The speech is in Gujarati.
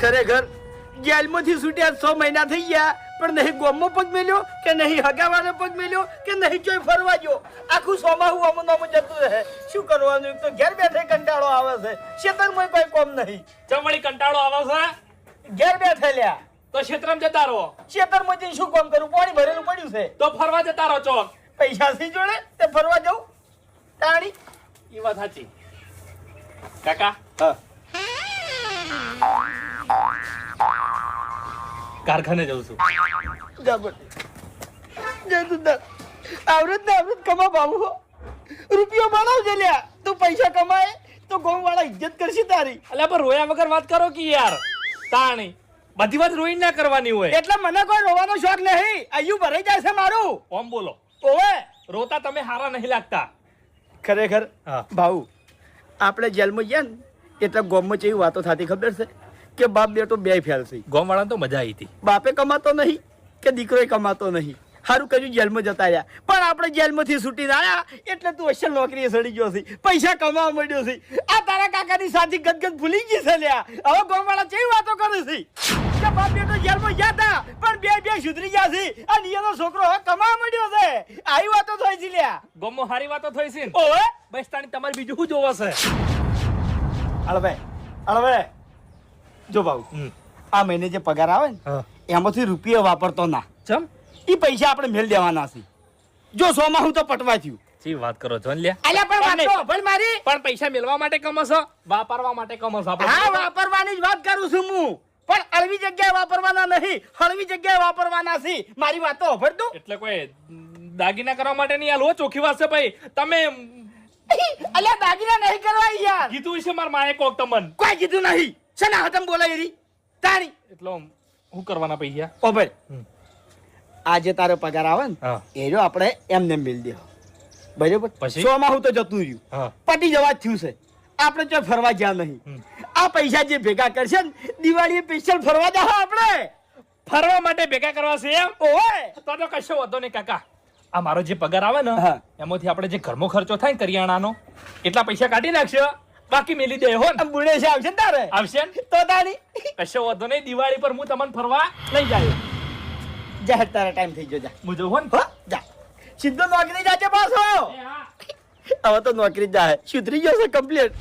ખરેખર જેલમાંથી છૂટ્યા 6 મહિના થઈ ગયા પણ નહીં ગોમમાં પગ મેલ્યો કે નહીં હગાવાને પગ મેલ્યો કે નહીં ચોય ફરવા ગયો. આખું સોમાહું અમુનામું જતું રહે. શું કરવાનું? એક તો ઘેર બેઠે કંટાળો આવે છે, ખેતરમાં કોઈ કોમ નહીં. ચમડી કંટાળો આવે છે, ઘેર બેઠે લ્યા તો ક્ષેત્રમાં જતા રહો. ખેતરમાં જઈને શું કામ કરું? પાણી ભરેલું પડ્યું છે. તો ફરવા જતા રહો ચોક. પૈસા સી જોડે તે ફરવા જાઉં તાણી. એ વાત સાચી. કાકા હા કારખાને જઉં છું. આવૃત ને આવૃત કમા બાબુ રૂપિયો બનાવજે લ્યા. તું પૈસા કમાય તો ગામ વાળા ઇજ્જત કરશે તારી. અલ્યા પણ રોયા વગર વાત કરો કે યાર. તાણી બધી વાત રોઈ ના કરવાની હોય. એટલે મને કોઈ રોવાનો શોખ નહીં. આયુ ભરાઈ જાય છે મારું. ઓમ બોલો. ઓવે રોતા તમે હારા નહીં લાગતા. ખરેખર હા. ભાઉ આપણે જેલમાં ગયા ને એટલે ગામમાં જેવી વાતો થતી ખબર છે કે બાપ બેટો બે ફેલ છે. ગામ વાળા તો મજા આવી હતી. બાપે કમાતો નહીં કે દીકરોય કમાતો નહીં. સારું કર્યું જેલમાં જતા રહ્યા. પણ આપણે જેલમાંથી છૂટીને આવ્યા એટલે તું અસલ નોકરીએ સડી ગયો છે, પૈસા કમાવા મળ્યો છે. આ તારા કાકાની સાથી ગદગદ ભૂલી ગઈ છે લ્યા. હવે ગામવાળા કેવી વાતો કરે છે કે બાપ બેટો જેલમાં ગયા હતા પણ બે સુધરી ગયા છે અને એનો છોકરો હવે કમાવા મળ્યો છે. આવી વાતો થઈ છે લ્યા. ગામમાં સારી વાતો થઈ છે ને. ઓવે બસ તાણી તમારે બીજું શું જોવા છે? અળવે જો ભાઉ આ મહિને જે પગાર આવે ને એમાંથી રૂપિયા વાપરતો ના. ચમ એ પૈસા આપણે મેલ દેવાના છે. જો 100 માં હું તો પટવા થયું. સી વાત કરો છો લ્યા. અલ્યા પણ વાતો ભલ મારી. પણ પૈસા મેળવા માટે કમસો, વાપરવા માટે કમસો આપણે. હા વાપરવાની જ વાત કરું છું હું. પણ હળવી જગ્યાએ વાપરવાના નહીં, હળવી જગ્યાએ વાપરવાના છે. મારી વાતો હોભળ તું. એટલે કોઈ દાગીના કરવા માટે નહીં આલો. ચોખ્ખી વાત છે ભાઈ. તમે અલ્યા દાગીના નહીં કરવા યાર. કીધું છે માર માએ કોક તમન. કોઈ કીધું નહીં. શેના હતમ બોલાય રી તારી. એટલે હું કરવાના પૈસા? ઓભળ આજે તારો પગાર આવે ને હા. એનો આપણે એમને મેલ દે. બરાબર પછી? 100 માં હું તો જતું રહ્યું. હા. પટી જવા જ થયું છે. આપણે જો ફરવા જ્યાં નહીં. આ પૈસા જે ભેગા કરશે ને દિવાળીએ સ્પેશિયલ ફરવા જા આપણે. ફરવા માટે ભેગા કરવા છે એમ? ઓય તો કશો વાંધો નહીં કાકા. આ મારો જે પગાર આવે ને હા. એમાંથી આપણે જે ઘરનો ખર્ચો થાય ને કરિયાણાનો એટલા પૈસા કાઢી નાખશો. બાકી મેલી દે હો ને. બુડે છે આવશે ને તારે. આવશે ને? તો તારી કશો વાંધો નહીં. દિવાળી પર હું તમને ફરવા લઈ જાય. જા તારા ટાઈમ થઈ ગયો. જા મુજો હો ને. હો જા સીધો નોકરી જાજે પાછો. એ હા. હવે તો નોકરી જાય સુધરી ગયો છે કમ્પ્લીટ.